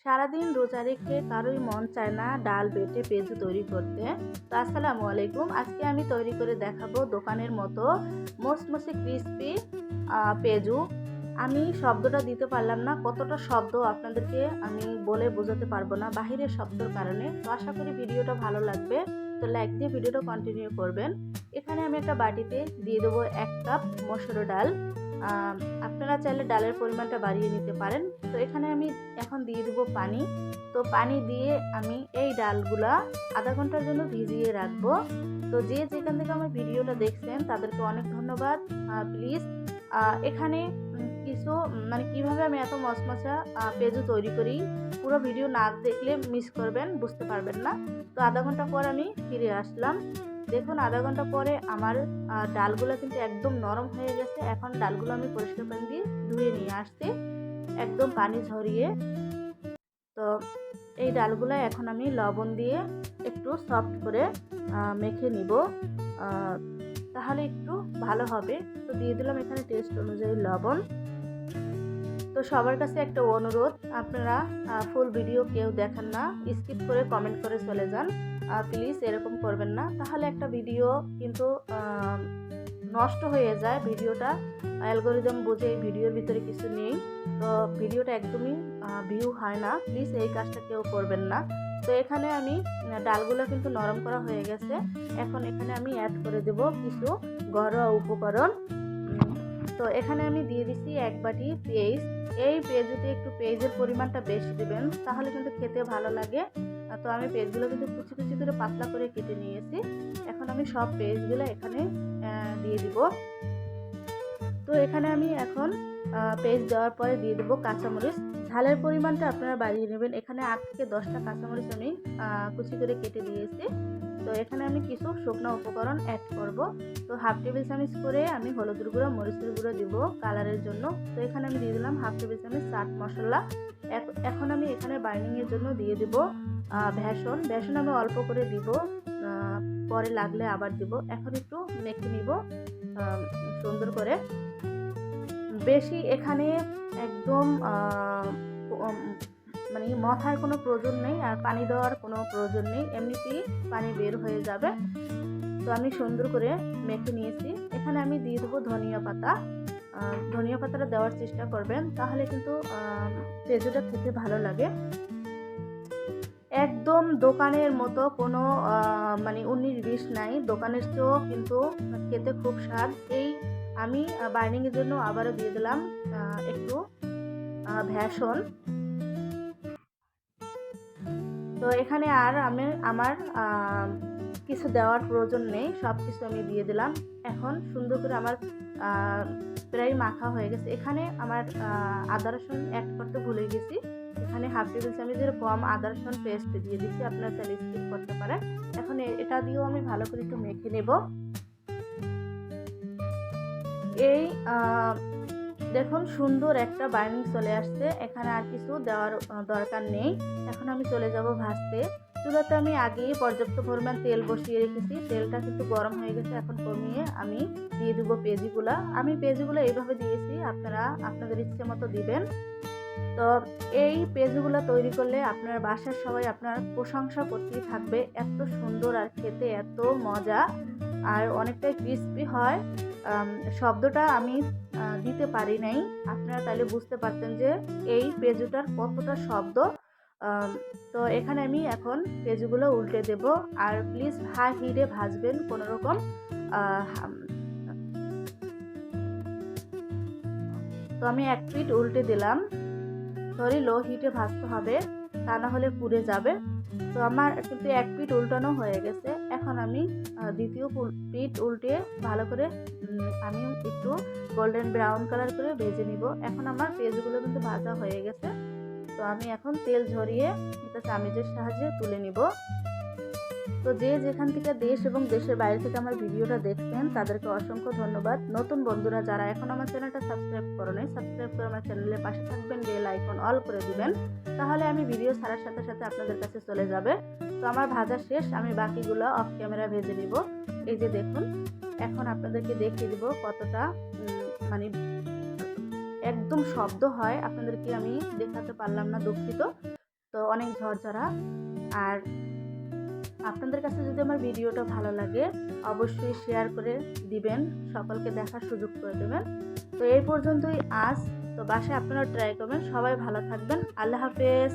সারাদিন রোজা রেখে কারোই মন চায় না ডাল বেটে পেঁয়াজু তৈরি করতে। তো আসসালামু আলাইকুম, আজকে আমি তৈরি করে দেখাবো দোকানের মতো মচমচে ক্রিস্পি পেঁয়াজু। আমি শব্দটা দিতে পারলাম না, কতটা শব্দ আপনাদেরকে আমি বলে বোঝাতে পারবো না বাহিরের শব্দের কারণে। তো আশা করি ভিডিওটা ভালো লাগবে, তো লাইক দিয়ে ভিডিওটা কন্টিনিউ করবেন। এখানে আমি একটা বাটিতে দিয়ে দেবো 1 কাপ মসুর ডাল। আপনারা চাইলে ডালের পরিমাণটা বাড়িয়ে নিতে পারেন। তো এখানে আমি এখন দিয়ে দেবো পানি। তো পানি দিয়ে আমি এই ডালগুলা আধা ঘন্টার জন্য ভিজিয়ে রাখবো। তো যে যেখান থেকে আমার ভিডিওটা দেখছেন তাদেরকে অনেক ধন্যবাদ। প্লিজ এখানে কিছু কিভাবে আমি এত মচমচা পেঁয়াজু তৈরি করি, পুরো ভিডিও না দেখলে মিস করবেন, বুঝতে পারবেন না। তো আধা ঘন্টা পর আমি ফিরে আসলাম। দেখুন আধা ঘন্টা পরে আমার ডালগুলো কিন্তু একদম নরম হয়ে গেছে। এখন ডালগুলো আমি পরিষ্কার পানি দিয়ে ধুয়ে নিয়ে আসছি, একদম পানি ঝরিয়ে। তো এই ডালগুলো এখন আমি লবণ দিয়ে একটু সফট করে মেখে নিব, তাহলে একটু ভালো হবে। তো দিয়ে দিলাম এখানে টেস্ট অনুযায়ী লবণ। তো সবার কাছে একটা অনুরোধ, আপনারা ফুল ভিডিও কেউ দেখেন না, স্কিপ করে কমেন্ট করে চলে যান। প্লিজ এরকম করবেন না, তাহলে একটা ভিডিও কিন্তু নষ্ট হয়ে যায়। ভিডিওটা অ্যালগোরিদম বুঝে এই ভিডিওর ভিতরে কিছু নেই, তো ভিডিওটা একদমই ভিউ হয় না। প্লিজ এই কাজটা কেউ করবেন না। তো এখানে আমি ডালগুলো কিন্তু নরম করা হয়ে গেছে। এখন এখানে আমি অ্যাড করে দেব কিছু ঘরোয়া উপকরণ। তো এখানে আমি দিয়ে দিচ্ছি 1 বাটি পেঁয়াজ। এই পেঁয়াজুতে একটু পেঁয়াজের পরিমাণটা বেশি দেবেন, তাহলে কিন্তু খেতে ভালো লাগে। তো আমি পেঁয়াজগুলো কিন্তু কুচি কুচি করে পাতলা করে কেটে নিয়েছি। এখন আমি সব পেঁয়াজগুলো এখানে দিয়ে দিব। তো এখানে আমি এখন পেস্ট দেওয়ার পরে দিয়ে দেবো কাঁচামরিচ। ঝালের পরিমাণটা আপনারা বাড়িয়ে নেবেন। এখানে 8 থেকে 10টা কাঁচামরিচ আমি কুচি করে কেটে দিয়েছি। তো এখানে আমি কিছু শুকনো উপকরণ অ্যাড করব। তো 1/2 টেবিল চামচ করে আমি হলুদের গুঁড়ো, মরিচের গুঁড়ো দিব কালারের জন্য। তো এখানে আমি দিয়ে দিলাম 1/2 টেবিল চামচ চাট মশলা। এখন আমি এখানে বাইন্ডিংয়ের জন্য দিয়ে দেব বেসন। বেসন আমি অল্প করে দিব, পরে লাগলে আবার দিব। এখন একটু মেখে নিব সুন্দর করে। বেশি এখানে একদম মথার কোনো প্রয়োজন নেই, আর পানি দেওয়ার কোনো প্রয়োজন নেই, এমনিতেই পানি বের হয়ে যাবে। তো আমি সুন্দর করে মেখে নিয়েছি। এখানে আমি দিয়ে দেবো ধনিয়া পাতা। ধনিয়া পাতাটা দেওয়ার চেষ্টা করবেন, তাহলে কিন্তু পেঁয়াজুটা খেতে ভালো লাগে। একদম দোকানের মতো কোনো 19-20 নাই, দোকানের চেয়েও কিন্তু খেতে খুব স্বাদ। এই আমি বাইন্ডিংয়ের জন্য আবারও দিয়ে দিলাম একটু বেসন। তো এখানে আর আমার কিছু দেওয়ার প্রয়োজন নেই, সব কিছু আমি দিয়ে দিলাম। এখন সুন্দর করে আমার প্রায় মাখা হয়ে গেছে। এখানে আমার আদা রসুন অ্যাড করতে ভুলে গেছি। এখানে 1/2 টেবিল চামচের কম আদা রসুন পেস্ট দিয়ে দিচ্ছি, আপনারা চাইলে স্কিপ করতে পারেন। এখন এটা দিয়েও আমি ভালো করে একটু মেখে নেব। এই দেখুন সুন্দর একটা বাইন্ডিং চলে আসছে। এখানে আর কিছু দেওয়ার দরকার নেই। এখন আমি চলে যাব ভাজতে। চুলাতে আমি আগেই পর্যাপ্ত পরিমাণ তেল বসিয়ে রেখেছি, তেলটা কিন্তু গরম হয়ে গেছে। এখন কমিয়ে আমি দিয়ে দেবো পেঁয়াজুগুলো। আমি পেঁয়াজুগুলো এইভাবে দিয়েছি, আপনারা আপনাদের ইচ্ছে মতো দিবেন। তো এই পেঁয়াজুগুলো তৈরি করলে আপনার বাসার সবাই আপনার প্রশংসা করতেই থাকবে, এত সুন্দর আর খেতে এত মজা, আর অনেকটাই ক্রিস্পি হয়। শব্দটা আমি দিতে পারি নাই, আপনারা তাহলে বুঝতে পারতেন যে এই পেঁয়াজুটার কতটা শব্দ। তো এখানে আমি এখন পেঁয়াজুগুলো উল্টে দেব, আর প্লিজ হাই হিটে ভাজবেন কোনো রকম। তো আমি 1 পিঠ উল্টে দিলাম, লো হিটে ভাজতে হবে, তা না হলে পুড়ে যাবে। তো আমার কিন্তু 1 পিঠ উল্টানো হয়ে গেছে। এখন আমি দ্বিতীয় পিঠ উল্টে ভালো করে আমি একটু গোল্ডেন ব্রাউন কালার করে ভেজে নিব। এখন আমার পেঁয়াজগুলো কিন্তু ভাজা হয়ে গেছে। তো আমি এখন তেল ঝরিয়ে এটা চামচের সাহায্যে তুলে নিব। তো যে যেখান থেকে দেশ এবং দেশের বাইরে থেকে আমার ভিডিওটা দেখছেন তাদেরকে অসংখ্য ধন্যবাদ। নতুন বন্ধুরা যারা এখন আমার চ্যানেলটা সাবস্ক্রাইব করে নাই, সাবস্ক্রাইব করে আমার চ্যানেলের পাশে থাকবেন, বেল আইকন অল করে দিবেন, তাহলে আমি ভিডিও ছাড়ার সাথে সাথে আপনাদের কাছে চলে যাবে। তো আমার ভাজা শেষ, আমি বাকিগুলো অফ ক্যামেরা ভেজে নিব। এই যে দেখুন, এখন আপনাদেরকে দেখিয়ে দিব কতটা একদম শব্দ হয়, আপনাদেরকে আমি দেখাতে পারলাম না, দুঃখিত। তো অনেক ঝরঝরা। আর আপনাদের কাছে যদি আমার ভিডিওটা ভালো লাগে অবশ্যই শেয়ার করে দিবেন, সকলকে দেখার সুযোগ করে দেবেন। তো এই পর্যন্তই আজ। তো বাসায় আপনারা ট্রাই করবেন। সবাই ভালো থাকবেন। আল্লাহ হাফেজ।